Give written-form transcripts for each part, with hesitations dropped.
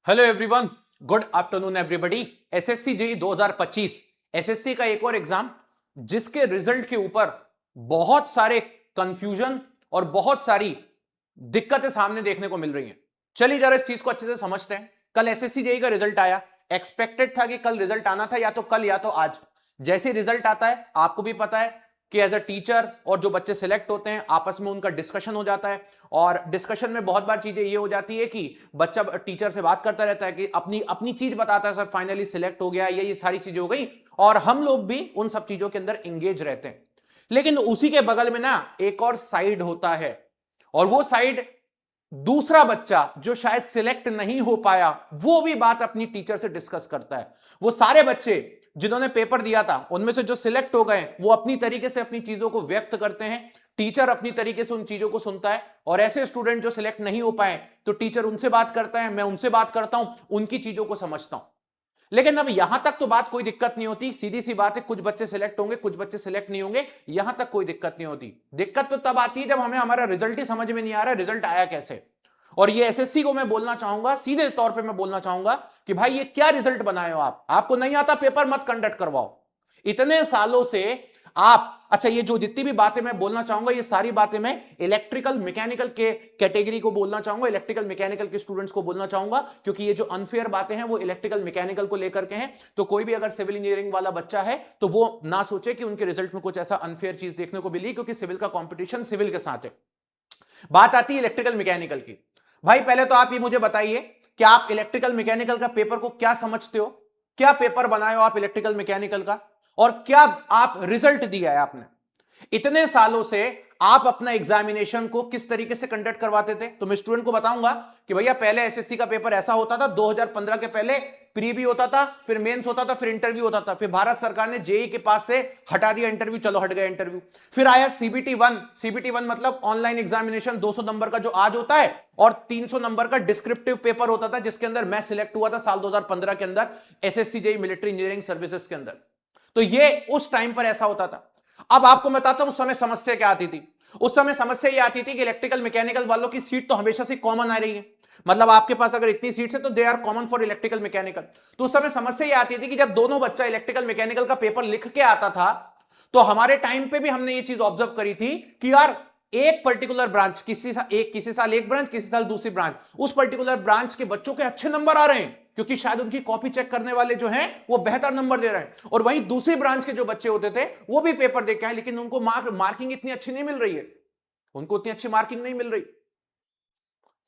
Hello everyone, good afternoon everybody. SSC JE 2025 SSC का एक और एग्जाम जिसके रिजल्ट के ऊपर बहुत सारे कंफ्यूजन और बहुत सारी दिक्कतें सामने देखने को मिल रही हैं। चलिए जरा इस चीज को अच्छे से समझते हैं। कल एसएससी जेई का रिजल्ट आया, एक्सपेक्टेड था कि कल रिजल्ट आना था या तो कल या तो आज। जैसे रिजल्ट आता है आपको भी पता है कि एज अ टीचर और जो बच्चे सिलेक्ट होते हैं आपस में उनका डिस्कशन हो जाता है, और डिस्कशन में बहुत बार चीजें ये हो जाती है कि बच्चा टीचर से बात करता रहता है कि अपनी अपनी चीज बताता है, सर फाइनली सिलेक्ट हो गया, ये सारी चीजें हो गई, और हम लोग भी उन सब चीजों के अंदर एंगेज रहते हैं। लेकिन उसी के बगल में ना एक और साइड होता है, और वो साइड दूसरा बच्चा जो शायद सिलेक्ट नहीं हो पाया वो भी बात अपनी टीचर से डिस्कस करता है। वो सारे बच्चे जिन्होंने पेपर दिया था उनमें से जो सिलेक्ट हो गए वो अपनी तरीके से अपनी चीजों को व्यक्त करते हैं, टीचर अपनी तरीके से उन चीजों को सुनता है, और ऐसे स्टूडेंट जो सिलेक्ट नहीं हो पाए तो टीचर उनसे बात करता है, मैं उनसे बात करता हूं, उनकी चीजों को समझता हूं। लेकिन अब यहां तक तो बात कोई दिक्कत नहीं होती, सीधी सी बात है, कुछ बच्चे सिलेक्ट होंगे कुछ बच्चे सिलेक्ट नहीं होंगे, यहां तक कोई दिक्कत नहीं होती। दिक्कत तो तब आती है जब हमें हमारा रिजल्ट ही समझ में नहीं आ रहा है, रिजल्ट आया कैसे। और ये एसएससी को मैं बोलना चाहूंगा, सीधे तौर पे मैं बोलना चाहूंगा कि भाई ये क्या रिजल्ट बनाए हो आप, आपको नहीं आता पेपर मत कंडक्ट करवाओ। इतने सालों से आप, अच्छा ये जो जितनी भी बातें मैं बोलना चाहूंगा ये सारी बातें मैं इलेक्ट्रिकल मैकेनिकल के कैटेगरी को बोलना चाहूंगा, इलेक्ट्रिकल मैकेनिकल के स्टूडेंट्स को बोलना चाहूंगा, क्योंकि ये जो अनफेयर बातें हैं वो इलेक्ट्रिकल मैकेनिकल को लेकर के हैं। तो कोई भी अगर सिविल इंजीनियरिंग वाला बच्चा है तो वो ना सोचे कि उनके रिजल्ट में कुछ ऐसा अनफेयर चीज देखने को मिली, क्योंकि सिविल का कॉम्पिटिशन सिविल के साथ है। बात आती है इलेक्ट्रिकल मैकेनिकल की। भाई पहले तो आप ये मुझे बताइए कि आप इलेक्ट्रिकल मैकेनिकल का पेपर को क्या समझते हो, क्या पेपर बनाए हो आप इलेक्ट्रिकल मैकेनिकल का, और क्या आप रिजल्ट दिया है आपने। इतने सालों से आप अपना एग्जामिनेशन को किस तरीके से कंडक्ट करवाते थे। तो मैं स्टूडेंट को बताऊंगा कि भैया पहले एसएससी का पेपर ऐसा होता था, 2015 के पहले प्री भी होता था, फिर मेंस होता था, फिर इंटरव्यू होता था, फिर भारत सरकार ने जेई के पास से हटा दिया इंटरव्यू, चलो हट गया इंटरव्यू। फिर आया सीबीटी 1 मतलब ऑनलाइन एग्जामिनेशन, 200 नंबर का जो आज होता है, और 300 नंबर का डिस्क्रिप्टिव पेपर होता था, जिसके अंदर मैं सिलेक्ट हुआ था साल 2015 के अंदर SSC JE military engineering services के अंदर। तो ये उस टाइम पर ऐसा होता था। अब आपको बताता हूं उस समय समस्या क्या आती थी। उस समय समस्या ये आती थी कि इलेक्ट्रिकल मैकेनिकल वालों की सीट तो हमेशा से कॉमन आ रही है, मतलब आपके पास अगर इतनी सीट्स है तो they are common for electrical mechanical. तो उस समय समस्या ये आती थी कि जब दोनों बच्चा इलेक्ट्रिकल मैकेनिकल का पेपर लिख के आता था, तो हमारे टाइम पे भी हमने ये चीज ऑब्जर्व करी थी कि यार एक पर्टिकुलर ब्रांच, किसी साल एक ब्रांच, किसी साल दूसरी ब्रांच, उस पर्टिकुलर ब्रांच के बच्चों के अच्छे नंबर आ रहे हैं क्योंकि शायद उनकी कॉपी चेक करने वाले जो हैं वो बेहतर नंबर दे रहे हैं, और वहीं दूसरी ब्रांच के जो बच्चे होते थे वो भी पेपर दे के आए, लेकिन उनको मार्किंग इतनी अच्छी नहीं मिल रही है, उनको उतनी अच्छी मार्किंग नहीं मिल रही।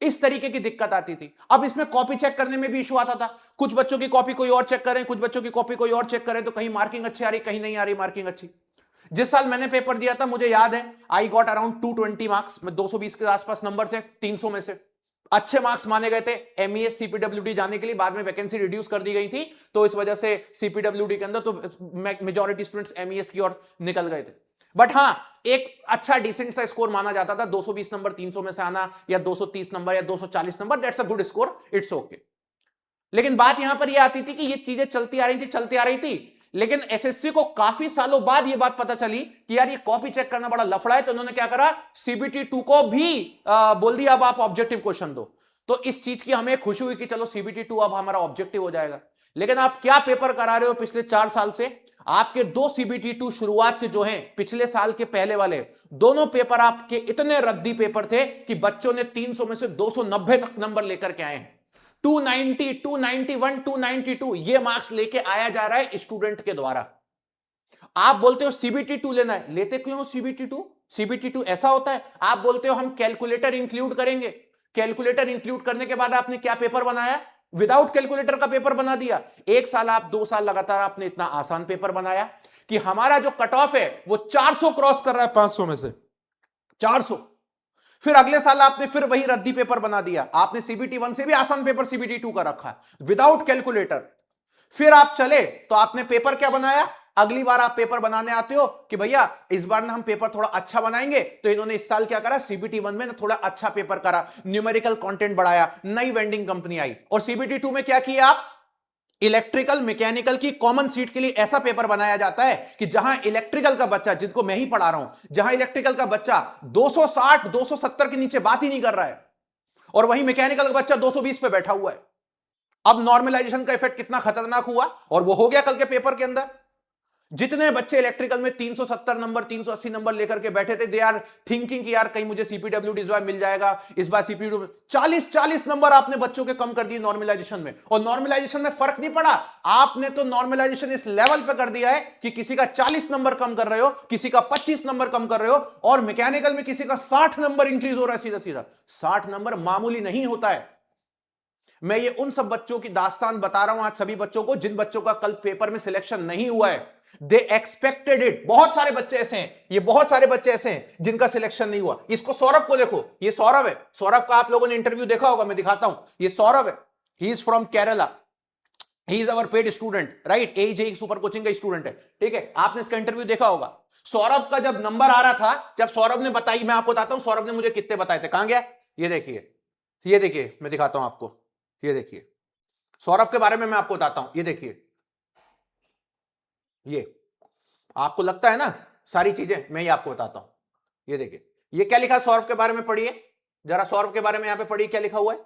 इस तरीके की दिक्कत आती थी। अब इसमें कॉपी चेक करने में भी इशू आता था, कुछ बच्चों की कॉपी कोई और चेक करें, कुछ बच्चों की कॉपी कोई और चेक करें, तो कहीं मार्किंग अच्छी आ रही, कहीं नहीं आ रही मार्किंग अच्छी। जिस साल मैंने पेपर दिया था मुझे याद है आई गॉट अराउंड 220 मार्क्स, में 220 के आसपास नंबर थे 300 में से। अच्छे मार्क्स माने गए थे एमईएस सीपीडब्ल्यूडी जाने के लिए, बाद में वैकेंसी रिड्यूस कर दी गई थी, तो इस वजह से सीपीडब्ल्यूडी के अंदर तो मेजॉरिटी स्टूडेंट्स एमईएस की ओर निकल गए थे। बट हाँ, एक अच्छा डिसेंट सा स्कोर माना जाता था, 220 नंबर 300 में से आना, या 230 नंबर या 240 number, that's a good score, it's okay. लेकिन बात यहां पर यह आती थी कि ये चीजें चलती आ रही थी, लेकिन एसएससी को काफी सालों बाद ये बात पता चली कि यार ये कॉपी चेक करना बड़ा लफड़ा है, तो उन्होंने क्या करा, सीबीटी 2 को भी बोल दिया अब आप ऑब्जेक्टिव क्वेश्चन दो। तो इस चीज की हमें खुशी हुई कि चलो सीबीटी 2 अब हमारा ऑब्जेक्टिव हो जाएगा। लेकिन आप क्या पेपर करा रहे हो पिछले 4 साल से, आपके 2 सीबीटी 2 शुरुआत के जो हैं पिछले साल के पहले वाले दोनों पेपर आपके इतने रद्दी पेपर थे कि बच्चों ने 300 में से 290 तक नंबर लेकर के आए हैं। 290, 291, 292 ये मार्क्स लेके आया जा रहा है स्टूडेंट के द्वारा। आप बोलते हो सीबीटी 2 लेना है, लेते क्यों हो सीबीटी 2 ऐसा होता है, आप बोलते हो हम कैलकुलेटर इंक्लूड करेंगे, कैलकुलेटर इंक्लूड करने के बाद आपने क्या पेपर बनाया, विदाउट कैलकुलेटर का पेपर बना दिया। 1 साल आप 2 साल लगातार आपने इतना आसान पेपर बनाया कि हमारा जो कट ऑफ है वो 400 क्रॉस कर रहा है 500 में से 400। फिर अगले साल आपने फिर वही रद्दी पेपर बना दिया, आपने सीबीटी 1 से भी आसान पेपर सीबीटी 2 का रखा विदाउट कैलकुलेटर। फिर आप चले तो आपने पेपर क्या बनाया, अगली बार आप पेपर बनाने आते हो कि भैया इस बार ना हम पेपर थोड़ा अच्छा बनाएंगे, तो इन्होंने इस साल क्या करा, सीबीटी 1 में ना थोड़ा अच्छा पेपर करा, न्यूमेरिकल कंटेंट बढ़ाया, नई वेंडिंग कंपनी आई, और सीबीटी 2 में क्या किया आप, इलेक्ट्रिकल मैकेनिकल की कॉमन सीट के लिए ऐसा पेपर बनाया जाता है कि जहां इलेक्ट्रिकल का बच्चा, जिनको मैं ही पढ़ा रहा हूं, जहां इलेक्ट्रिकल का बच्चा 260 270 के नीचे बात ही नहीं कर रहा है, और वही मैकेनिकल का बच्चा 220 पे बैठा हुआ है। अब नॉर्मलाइजेशन का इफेक्ट कितना खतरनाक हुआ, और वो हो गया कल के पेपर के अंदर। जितने बच्चे इलेक्ट्रिकल में 370 नंबर 380 नंबर लेकर के बैठे थे, दे आर थिंकिंग कि यार कहीं मुझे सीपीडब्ल्यूडी इस बार मिल जाएगा, इस बार सीपीडब्ल्यूडी 40 नंबर आपने बच्चों के कम कर दिए नॉर्मलाइजेशन में, और नॉर्मलाइजेशन में फर्क नहीं पड़ा। आपने तो नॉर्मलाइजेशन इस लेवल पे कर दिया है कि किसी का 40 नंबर कम कर रहे हो, किसी का 25 नंबर कम कर रहे हो, और मैकेनिकल में किसी का 60 नंबर इंक्रीज हो रहा है सीधा सीधा। 60 नंबर मामूली नहीं होता है। मैं ये उन सब बच्चों की दास्तान बता रहा हूं आज, सभी बच्चों को जिन बच्चों का कल पेपर में सिलेक्शन नहीं हुआ है। दे एक्सपेक्टेड इट। बहुत सारे बच्चे ऐसे हैं, ये बहुत सारे बच्चे ऐसे हैं जिनका सिलेक्शन नहीं हुआ। इसको सौरभ को देखो, ये सौरभ है। सौरभ का आप लोगों ने इंटरव्यू देखा होगा, मैं दिखाता हूं। ये सौरभ है, he is from Kerala, he is our paid student, right. AJE super coaching का स्टूडेंट है, ठीक है। आपने इसका इंटरव्यू देखा होगा। सौरभ का जब नंबर आ रहा था, जब सौरभ ने बताई, मैं आपको बताता हूं सौरभ ने मुझे कितने बताए थे। कहां गया, ये देखिए, ये देखिए, मैं दिखाता हूं आपको, ये देखिए सौरभ के बारे में मैं आपको बताता हूं। ये देखिए, ये आपको लगता है ना सारी चीजें, मैं ये आपको बताता हूं। ये देखिए, ये क्या लिखा है सौरभ के बारे में, पढ़िए जरा सौरभ के बारे में, यहां पे पढ़िए क्या लिखा हुआ है।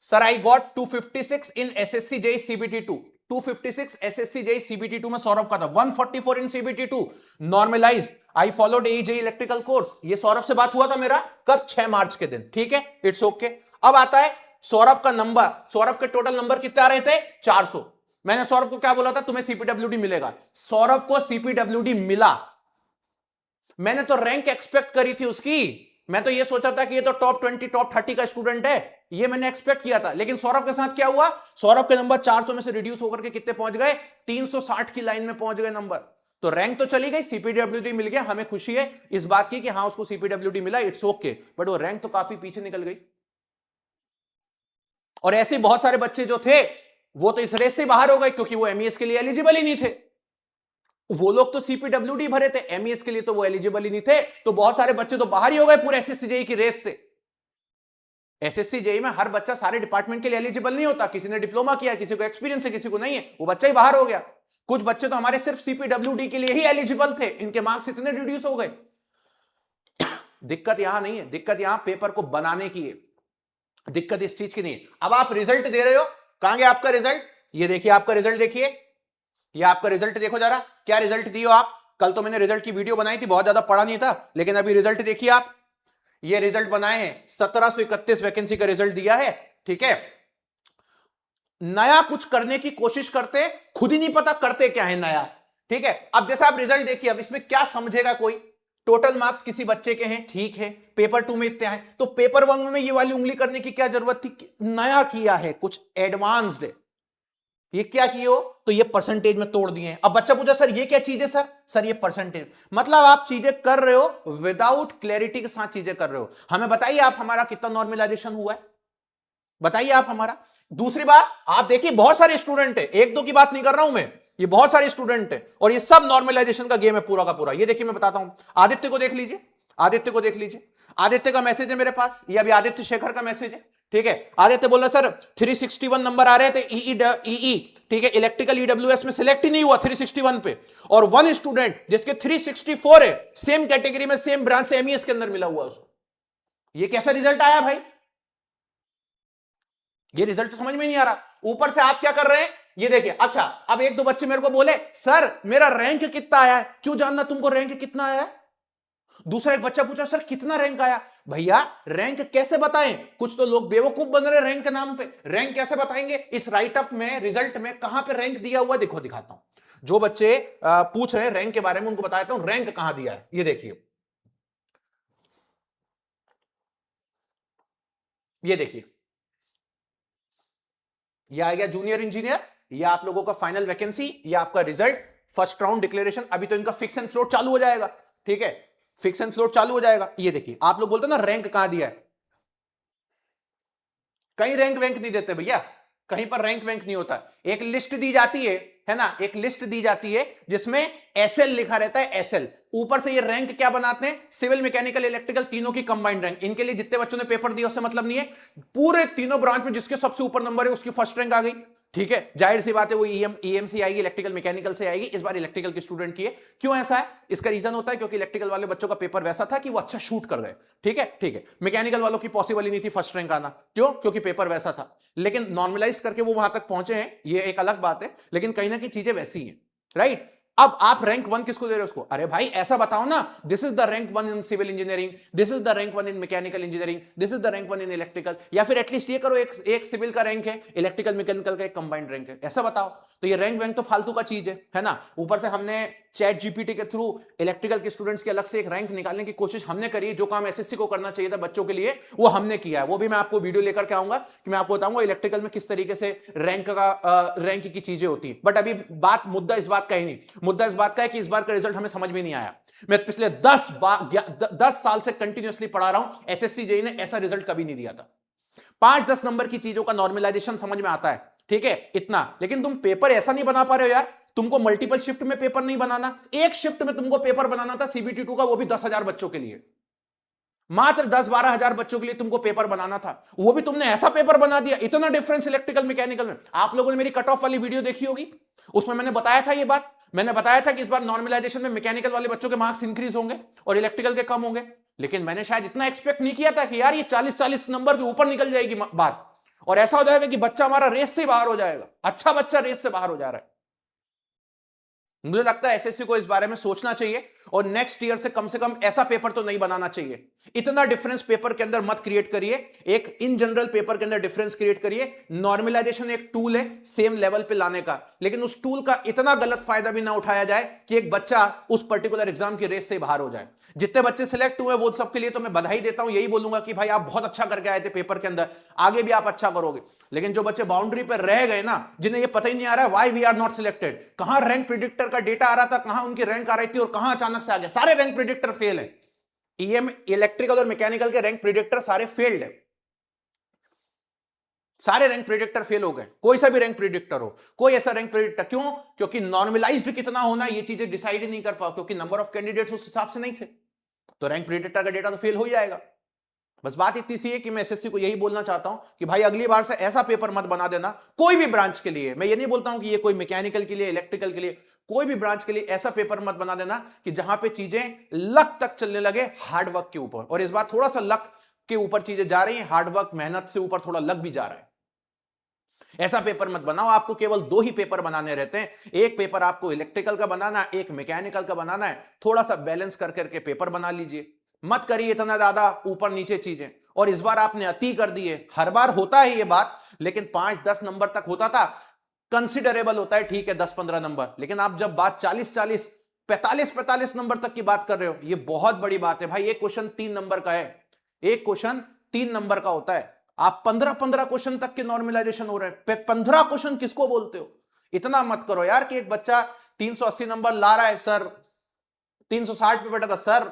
Sir I got 256 in SSC JE CBT 2। 256 SSC JE CBT 2 में सौरभ का था। 144 in CBT 2 normalized. I followed AJE electrical course. ये सौरभ से बात हुआ था मेरा कब, 6 मार्च के दिन, ठीक है। It's okay. अब आता है सौरभ का नंबर। सौरभ के टोटल नंबर कितने आ रहे थे, 400। मैंने सौरभ को क्या बोला था, तुम्हें सीपीडब्ल्यूडी मिलेगा। सौरभ को सीपीडब्ल्यूडी मिला। मैंने तो रैंक एक्सपेक्ट करी थी उसकी, मैं तो ये सोचा था कि ये तो टॉप 20 टॉप 30 का स्टूडेंट है, ये मैंने एक्सपेक्ट किया था। लेकिन सौरभ के साथ क्या हुआ, सौरभ के नंबर 400 में से रिड्यूस होकर के कितने पहुंच गए, 360 की लाइन में पहुंच गए नंबर। तो रैंक तो चली गई, सीपीडब्ल्यूडी मिल गया, हमें खुशी है इस बात की कि हाँ उसको सीपीडब्ल्यूडी मिला, इट्स ओके। बट वो रैंक तो काफी पीछे निकल गई। और ऐसे बहुत सारे बच्चे जो थे वो तो इस रेस से बाहर हो गए, क्योंकि वो एमईएस के लिए एलिजिबल ही नहीं थे। वो लोग तो सीपीडब्ल्यूडी भरे थे, एमईएस के लिए तो वो एलिजिबल ही नहीं थे। तो बहुत सारे बच्चे तो बाहर ही हो गए पूरे एसएससी जेईई की रेस से। एसएससी जेईई में हर बच्चा सारे डिपार्टमेंट के लिए एलिजिबल नहीं होता। किसी ने डिप्लोमा किया, किसी को एक्सपीरियंस है, किसी को नहीं है, वो बच्चा ही बाहर हो गया। कुछ बच्चे तो हमारे सिर्फ सीपीडब्ल्यूडी के लिए ही एलिजिबल थे, इनके मार्क्स इतने रिड्यूस हो गए। दिक्कत यहां नहीं है, दिक्कत यहां पेपर को बनाने की है, दिक्कत इस चीज की नहीं है। अब आप रिजल्ट दे रहे हो, कहां गया आपका रिजल्ट, ये देखिए आपका रिजल्ट, देखिए ये आपका रिजल्ट देखो जरा, क्या रिजल्ट दिए हो आप। कल तो मैंने रिजल्ट की वीडियो बनाई थी, बहुत ज्यादा पढ़ा नहीं था, लेकिन अभी रिजल्ट देखिए आप। ये रिजल्ट बनाए हैं, 1731 वैकेंसी का रिजल्ट दिया है, ठीक है। नया कुछ करने की कोशिश करते, खुद ही नहीं पता करते क्या है नया, ठीक है। अब जैसे आप रिजल्ट देखिए, अब इसमें क्या समझेगा कोई। टोटल मार्क्स किसी बच्चे के हैं, ठीक है, पेपर 2 में इतने हैं, तो पेपर 1 में ये वाली उंगली करने की क्या जरूरत थी। नया किया है, कुछ एडवांस्ड है। ये क्या किए हो, तो ये परसेंटेज में तोड़ दिए हैं। अब बच्चा पूछा सर ये क्या चीज है, सर ये परसेंटेज। मतलब आप चीजें कर रहे हो विदाउट क्लैरिटी के साथ चीजें कर रहे हो। हमें बताइए आप हमारा कितना नॉर्मलाइजेशन हुआ है, बताइए आप हमारा। दूसरी बात, आप देखिए बहुत सारे स्टूडेंट है, एक दो की बात नहीं कर रहा हूं मैं, ये बहुत सारे स्टूडेंट है, और ये सब नॉर्मलाइजेशन का गेम है पूरा का पूरा। ये देखिए मैं बताता हूं, आदित्य को देख लीजिए, आदित्य को देख लीजिए, आदित्य का मैसेज है मेरे पास, ये अभी आदित्य शेखर का मैसेज है, ठीक है। आदित्य बोल रहा सर 361 नंबर आ रहे थे ई, ठीक है, इलेक्ट्रिकल ईडब्ल्यूएस में सिलेक्ट ही नहीं हुआ 361 पे, और वन स्टूडेंट जिसके 364 है, सेम कैटेगरी में सेम ब्रांच से एमईएस के अंदर मिला हुआ उसको। ये कैसा रिजल्ट आया भाई, ये रिजल्ट तो समझ में नहीं आ रहा। ऊपर से आप क्या कर रहे हैं, ये देखिए। अच्छा, अब एक दो बच्चे मेरे को बोले सर मेरा रैंक कितना आया है, क्यों जानना तुमको रैंक कितना आया है। दूसरा एक बच्चा पूछा सर कितना रैंक आया। भैया रैंक कैसे बताएं, कुछ तो लोग बेवकूफ बन रहे रैंक के नाम पे। रैंक कैसे बताएंगे, इस राइटअप में रिजल्ट में कहां पे रैंक दिया हुआ, देखो दिखाता हूं। जो बच्चे पूछ रहे हैं रैंक के बारे में, उनको बताता हूं रैंक कहां दिया है। ये देखिए, ये देखिए, ये आ गया जूनियर इंजीनियर, ये आप लोगों का फाइनल वैकेंसी, ये आपका रिजल्ट, फर्स्ट राउंड डिक्लेरेशन। अभी तो इनका फिक्स एंड फ्लोट चालू हो जाएगा, ठीक है, फिक्स एंड फ्लोट चालू हो जाएगा। ये देखिए, आप लोग बोलते हो ना रैंक कहां दिया है, कहीं रैंक वैंक नहीं देते भैया, कहीं पर रैंक वैंक नहीं होता। एक लिस्ट दी जाती है ना, एक लिस्ट दी जाती है जिसमें एसएल लिखा रहता है, एसएल। ऊपर से ये रैंक क्या बनाते हैं, सिविल मैकेनिकल इलेक्ट्रिकल तीनों की कंबाइंड रैंक। इनके लिए जितने बच्चों ने पेपर दिया उससे मतलब नहीं है, पूरे तीनों ब्रांच में जिसके सबसे ऊपर नंबर है उसकी फर्स्ट रैंक आ गई। ठीक है, जाहिर सी बात है वो ईएमसी आएगी, इलेक्ट्रिकल मैकेनिकल से आएगी, इस बार इलेक्ट्रिकल के स्टूडेंट की है। क्यों ऐसा है? इसका रीजन होता है क्योंकि इलेक्ट्रिकल वाले बच्चों का पेपर वैसा था कि वो अच्छा शूट कर गए। ठीक है, ठीक है, मैकेनिकल वालों की पॉसिबल ही नहीं थी फर्स्ट रैंक आना। क्यों? क्योंकि पेपर वैसा था, लेकिन नॉर्मलाइज करके वो वहां तक पहुंचे हैं, ये एक अलग बात है, लेकिन कहीं ना कहीं चीजें वैसी हैं, राइट। अब आप रैंक 1 किसको दे रहे हो उसको? अरे भाई ऐसा बताओ ना, this is the rank 1 in civil engineering, this is the rank 1 in mechanical engineering, this is the rank 1 in electrical, या फिर एटलीस्ट ये करो एक सिविल का रैंक है, इलेक्ट्रिकल मैकेनिकल का एक कंबाइंड रैंक है, ऐसा बताओ। तो ये रैंक वैंक तो फालतू का चीज है ना। ऊपर से हमने चैट जीपीटी के थ्रू इलेक्ट्रिकल के स्टूडेंट्स के अलग से एक रैंक निकालने की कोशिश हमने करी। जो काम एसएससी को करना चाहिए था बच्चों के लिए वो हमने किया है, वो भी मैं आपको वीडियो लेकर के आऊंगा कि मैं आपको बताऊंगा इलेक्ट्रिकल में किस तरीके से रैंक की चीजें होती है। बट अभी मुद्दा इस बात का ही नहीं, मुद्दा इस बात का है कि इस बार का रिजल्ट हमें समझ में नहीं आया। मैं पिछले 10 साल से कंटिन्यूअसली पढ़ा रहा हूं, एसएससी जेईई ने ऐसा रिजल्ट कभी नहीं दिया था। 5-10 नंबर की चीजों का नॉर्मलाइजेशन समझ में आता है, ठीक है, इतना, लेकिन तुम पेपर ऐसा नहीं बना पा रहे हो यार। तुमको मल्टीपल शिफ्ट में पेपर नहीं बनाना, एक शिफ्ट में तुमको पेपर बनाना था सीबीटी 2 का, वो भी 10,000 बच्चों के लिए, मात्र 10-12 हजार बच्चों के लिए तुमको पेपर बनाना था, वो भी तुमने ऐसा पेपर बना दिया। इतना डिफरेंस इलेक्ट्रिकल मैकेनिकल में। आप लोगों ने मेरी कट ऑफ वाली वीडियो देखी होगी, उसमें मैंने बताया था ये बात, मैंने बताया था कि इस बार नॉर्मलाइजेशन में मैकेनिकल वाले बच्चों के मार्क्स इंक्रीज होंगे और इलेक्ट्रिकल के कम होंगे। लेकिन मैंने शायद इतना एक्सपेक्ट नहीं किया था कि यार ये 40-40 नंबर के ऊपर निकल जाएगी बात, और ऐसा हो जाएगा कि बच्चा हमारा रेस से बाहर हो जाएगा, अच्छा बच्चा रेस से बाहर हो जा रहा है। मुझे लगता है एसएससी को इस बारे में सोचना चाहिए और नेक्स्ट ईयर से कम ऐसा पेपर तो नहीं बनाना चाहिए। इतना डिफरेंस पेपर के अंदर मत क्रिएट करिए, एक इन जनरल पेपर के अंदर डिफरेंस क्रिएट करिए। नॉर्मलाइजेशन एक टूल है सेम लेवल पे लाने का, लेकिन उस टूल का इतना गलत फायदा भी ना उठाया जाए कि एक बच्चा उस पर्टिकुलर एग्जाम की रेस से बाहर हो जाए। जितने बच्चे सिलेक्ट हुए वो सबके लिए तो मैं बधाई देता हूं, यही बोलूंगा कि भाई आप बहुत अच्छा करके आए थे पेपर के अंदर, आगे भी आप अच्छा करोगे। लेकिन जो बच्चे बाउंड्री पर रह गए ना, जिन्हें ये पता ही नहीं आ रहा है why we are not selected, कहां रैंक प्रिडिक्टर का डेटा आ रहा था, कहां उनकी रैंक आ रही थी और कहां अचानक से आ गया, सारे रैंक प्रिडिक्टर फेल है। ईएम इलेक्ट्रिकल और मैकेनिकल के रैंक प्रिडिक्टर सारे फेल्ड है, सारे रैंक प्रिडिक्टर फेल हो गए। कोई सा भी रैंक प्रिडिक्टर हो, कोई ऐसा रैंक प्रिडिक्टर, क्यों? क्योंकि नॉर्मलाइज्ड कितना होना ये चीजें डिसाइड ही नहीं कर पाओ, क्योंकि नंबर ऑफ कैंडिडेट्स उस हिसाब से नहीं थे, तो रैंक प्रिडिक्टर का डेटा तो फेल हो जाएगा। बस बात इतनी सी है कि मैं एसएससी को यही बोलना चाहता हूं कि भाई अगली बार से ऐसा पेपर मत बना देना, कोई भी ब्रांच के लिए। मैं ये नहीं बोलता हूं कि ये कोई मैकेनिकल के लिए, इलेक्ट्रिकल के लिए, कोई भी ब्रांच के लिए ऐसा पेपर मत बना देना कि जहां पे चीजें लक तक चलने लगे हार्ड वर्क के ऊपर। और इस बार थोड़ा सा लक के ऊपर चीजें जा रही हैं, हार्ड वर्क मेहनत से ऊपर थोड़ा लक भी जा रहा है। ऐसा पेपर मत बनाओ, आपको केवल 2 ही पेपर बनाने रहते हैं, एक पेपर आपको इलेक्ट्रिकल का बनाना है, एक मैकेनिकल का बनाना है। थोड़ा सा बैलेंस कर करके पेपर बना लीजिए, मत करिए इतना ज्यादा ऊपर नीचे चीजें। और इस बार आपने अति कर दी है, हर बार होता है ये बात, लेकिन 5-10 नंबर तक होता था, कंसिडरेबल होता है, ठीक है 10-15 नंबर, लेकिन आप जब बात 40-40 45-45 नंबर तक की बात कर रहे हो, ये बहुत बड़ी बात है भाई। एक क्वेश्चन 3 नंबर का है, एक क्वेश्चन 3 नंबर का होता है, आप 15-15 क्वेश्चन तक के नॉर्मलाइजेशन हो रहे हैं। 15 क्वेश्चन किसको बोलते हो? इतना मत करो यार कि एक बच्चा 380 नंबर ला रहा है सर, 360 पे बैठा था सर,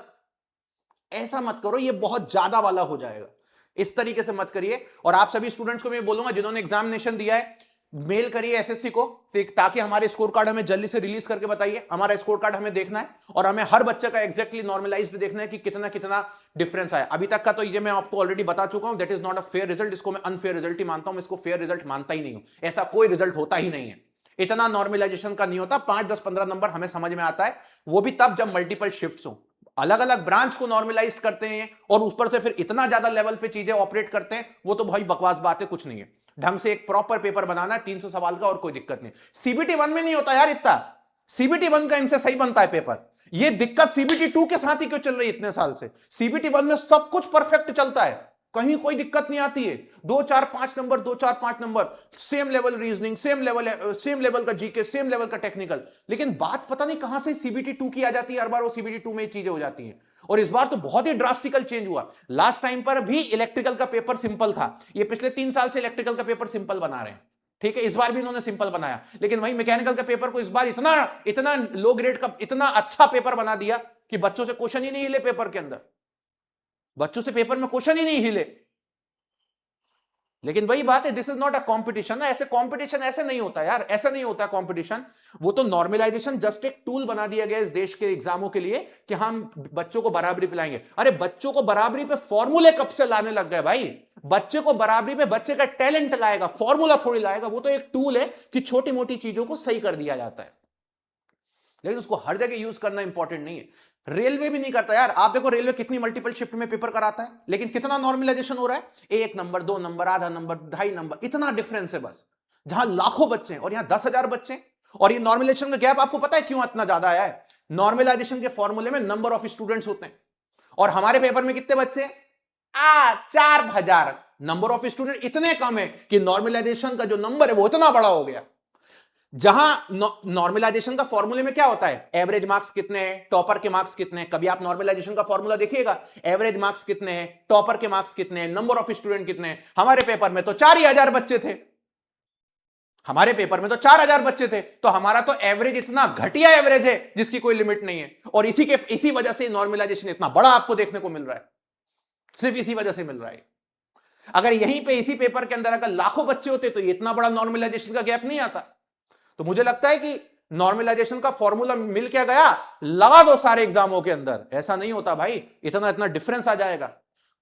ऐसा मत करो, ये बहुत ज्यादा वाला हो जाएगा, इस तरीके से मत करिए। और आप सभी स्टूडेंट्स को मैं बोलूंगा जिन्होंने एग्जामिनेशन दिया है, मेल करिए एसएससी को, ताकि हमारे स्कोर कार्ड हमें जल्दी से रिलीज करके बताइए। हमारा स्कोर कार्ड हमें देखना है और हमें हर बच्चे का एग्जैक्टली नॉर्मलाइज्ड देखना है कि कितना कितना डिफरेंस आया। अभी तक का तो ये मैं आपको ऑलरेडी बता चुका हूं, that is not a fair result, इसको मैं अनफेयर रिजल्ट ही मानता हूं, इसको फेयर रिजल्ट मानता ही नहीं हूं। ऐसा कोई रिजल्ट होता ही नहीं है, इतना नॉर्मलाइजेशन का नहीं होता। 5-10-15 नंबर हमें समझ में आता है, वो भी तब जब मल्टीपल शिफ्ट्स हो, अलग अलग ब्रांच को नॉर्मलाइज करते हैं और ऊपर से फिर इतना ज्यादा लेवल पे चीजें ऑपरेट करते हैं, वो तो भाई बकवास बात है, कुछ नहीं है। ढंग से एक प्रॉपर पेपर बनाना है 300 सवाल का, और कोई दिक्कत नहीं। सीबीटी 1 में नहीं होता यार इतना, सीबीटी 1 का इनसे सही बनता है पेपर। ये दिक्कत सीबीटी 2 के साथ ही क्यों चल रही है इतने साल से? सीबीटी 1 में सब कुछ परफेक्ट चलता है, कहीं कोई दिक्कत नहीं आती है। 2-4-5 number, 2-4-5 number, same level reasoning, same level का जीके, सेम लेवल का टेक्निकल। लेकिन बात पता नहीं कहां से सीबीटी 2 की आ जाती है, हर बार वो सीबीटी 2 में चीजें हो जाती हैं। और इस बार तो बहुत ही ड्रास्टिकल चेंज हुआ। लास्ट टाइम पर भी इलेक्ट्रिकल का पेपर सिंपल था, ये पिछले 3 साल से इलेक्ट्रिकल का पेपर सिंपल बना रहे हैं, ठीक है। इस बार भी इन्होंने सिंपल बनाया, लेकिन वही मैकेनिकल का पेपर को इस बार इतना लो ग्रेड का इतना अच्छा पेपर बना दिया कि बच्चों से क्वेश्चन ही नहीं हिले पेपर के अंदर, बच्चों से पेपर में क्वेश्चन ही नहीं हिले। लेकिन वही बात है, this is not a competition. ऐसे कंपटीशन ऐसे नहीं होता यार, ऐसा नहीं होता कंपटीशन। वो तो नॉर्मलाइजेशन जस्ट एक टूल बना दिया गया इस देश के एग्जामों के लिए कि हम बच्चों को बराबरी पे लाएंगे। अरे बच्चों को बराबरी पे फॉर्मूले कब से लाने लग गए भाई? बच्चे को बराबरी पे बच्चे का टैलेंट लाएगा, फॉर्मूला थोड़ी लाएगा। वो तो एक टूल है कि छोटी मोटी चीजों को सही कर दिया जाता है, लेकिन उसको हर जगह यूज करना इंपॉर्टेंट नहीं है। रेलवे भी नहीं करता यार। आप देखो रेलवे कितनी मल्टीपल शिफ्ट में पेपर कराता है, लेकिन कितना नॉर्मलाइजेशन हो रहा है, 1 नंबर 2 नंबर आधा नंबर 2.5 नंबर, इतना डिफरेंस है बस। जहां लाखों बच्चे हैं और यहां 10,000 बच्चे हैं। और ये नॉर्मलाइजेशन का गैप आपको पता है क्यों इतना ज्यादा आया है? नॉर्मलाइजेशन के फॉर्मूले में नंबर ऑफ स्टूडेंट्स होते हैं, और हमारे पेपर में कितने बच्चे? 4,000। नंबर ऑफ स्टूडेंट इतने कम है कि नॉर्मलाइजेशन का जो नंबर है वो इतना बड़ा हो गया। जहां नॉर्मलाइजेशन का फॉर्मूले में क्या होता है, एवरेज मार्क्स कितने हैं, टॉपर के मार्क्स कितने हैं। कभी आप नॉर्मलाइजेशन का फॉर्मूला देखिएगा, एवरेज मार्क्स कितने हैं, टॉपर के मार्क्स कितने हैं, नंबर ऑफ स्टूडेंट कितने हैं। हमारे पेपर में तो 4,000 बच्चे थे, हमारे पेपर में तो 4,000 बच्चे थे। तो हमारा तो एवरेज इतना घटिया एवरेज है जिसकी कोई लिमिट नहीं है, और इसी वजह से नॉर्मलाइजेशन इतना बड़ा आपको देखने को मिल रहा है, सिर्फ इसी वजह से मिल रहा है। अगर यहीं पे इसी पेपर के अंदर अगर लाखों बच्चे होते तो इतना बड़ा नॉर्मलाइजेशन का गैप नहीं आता। तो मुझे लगता है कि नॉर्मलाइजेशन का फॉर्मूला मिल क्या गया, लगा दो सारे एग्जामों के अंदर। ऐसा नहीं होता भाई, इतना डिफरेंस आ जाएगा।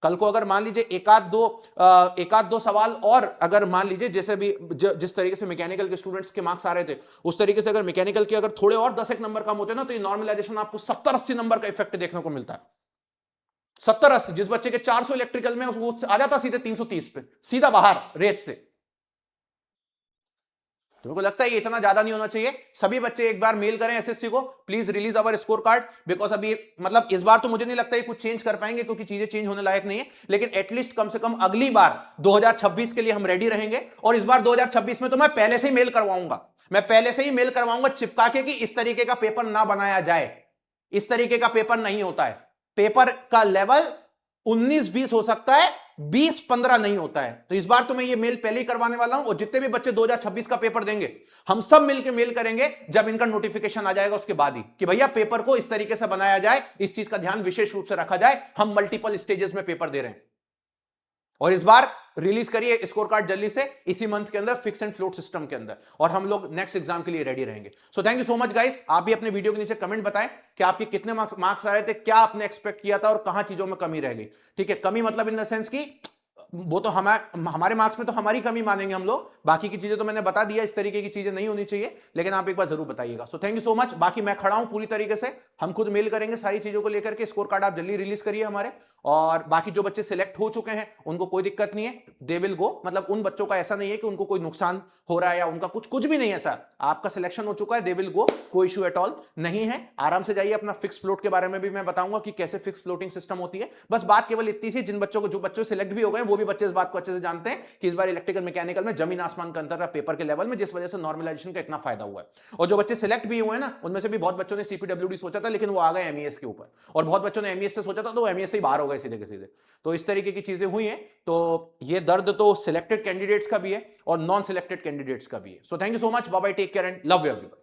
कल को अगर मान लीजिए एक आध दो सवाल और अगर मान लीजिए जैसे भी जिस तरीके से मैकेनिकल के स्टूडेंट्स के मार्क्स आ रहे थे, उस तरीके से अगर मैकेनिकल के अगर थोड़े और 10 नंबर कम होते ना, तो ये नॉर्मलाइजेशन आपको 70-80 नंबर का इफेक्ट देखने को मिलता है। 70-80, जिस बच्चे के 400 इलेक्ट्रिकल में उसको आ जाता सीधे 330 पे, सीधा बाहर रेस से। तो मेरे को लगता है ये इतना ज्यादा नहीं होना चाहिए। सभी बच्चे एक बार मेल करें एसएससी को, please release our score card, because अभी मतलब इस बार तो मुझे नहीं लगता ये कुछ चेंज कर पाएंगे, क्योंकि चीजें चेंज होने लायक नहीं है। लेकिन एटलीस्ट कम से कम अगली बार 2026 के लिए हम रेडी रहेंगे। और इस बार 2026 में तो मैं पहले से ही मेल करवाऊंगा, चिपका के कि इस तरीके का पेपर ना बनाया जाए। इस तरीके का पेपर नहीं होता है। पेपर का लेवल 19-20 हो सकता है, 20-15 नहीं होता है। तो इस बार तो मैं ये मेल पहले ही करवाने वाला हूं, और जितने भी बच्चे 2026 का पेपर देंगे हम सब मिलकर मेल करेंगे जब इनका नोटिफिकेशन आ जाएगा उसके बाद ही, कि भैया पेपर को इस तरीके से बनाया जाए, इस चीज का ध्यान विशेष रूप से रखा जाए। हम मल्टीपल स्टेजेस में पेपर दे रहे हैं, और इस बार रिलीज करिए स्कोर कार्ड जल्दी से, इसी मंथ के अंदर, फिक्स एंड फ्लोट सिस्टम के अंदर, और हम लोग नेक्स्ट एग्जाम के लिए रेडी रहेंगे। सो thank you so much guys. आप भी अपने वीडियो के नीचे कमेंट बताएं कि आपके कितने मार्क्स आ रहे थे, क्या आपने एक्सपेक्ट किया था, और कहां चीजों में कमी रह गई। ठीक है, कमी मतलब इन द सेंस की वो तो हमारे मार्क्स में तो हमारी कमी मानेंगे हम लोग, बाकी की चीजें तो मैंने बता दिया, इस तरीके की चीजें नहीं होनी चाहिए, लेकिन आप एक बार जरूर बताइएगा। सो थैंक यू सो मच। बाकी मैं खड़ा हूं पूरी तरीके से, हम खुद मेल करेंगे सारी चीजों को लेकर के। स्कोर कार्ड आप जल्दी रिलीज करिए हमारे, और बाकी जो बच्चे सिलेक्ट हो चुके हैं उनको कोई दिक्कत नहीं है, दे विल गो। मतलब उन बच्चों का ऐसा नहीं है कि उनको कोई नुकसान हो रहा है या उनका कुछ भी नहीं है सर, आपका सिलेक्शन हो चुका है, दे विल गो, कोई इशू एट ऑल नहीं है। आराम से जाइए। अपना फिक्स फ्लोट के बारे में भी मैं बताऊंगा कि कैसे फिक्स फ्लोटिंग सिस्टम होती है। बस बात केवल इतनी सी, जो बच्चों सिलेक्ट भी हो गए वो भी बच्चे इस बात को अच्छे से जानते हैं कि इस बार इलेक्ट्रिकल मैकेनिकल में जमीन आसमान का अंतर है पेपर के लेवल में, जिस वजह से नॉर्मलाइजेशन का इतना फायदा हुआ है। और जो बच्चे सिलेक्ट भी हुए ना, उनमें से भी बहुत बच्चों ने सीपीडब्ल्यूडी सोचा था, लेकिन वो आ गए एमईएस के ऊपर, और बहुत बच्चों ने एमईएस से सोचा था तो एमईएस से ही बाहर हो गए सीधे के सीधे। तो इस तरीके की चीजें हुई हैं। तो ये दर्द तो सिलेक्टेड कैंडिडेट्स का भी है और नॉन सिलेक्टेड कैंडिडेट्स का भी है। So thank you so much, bye bye, take care and love you everyone.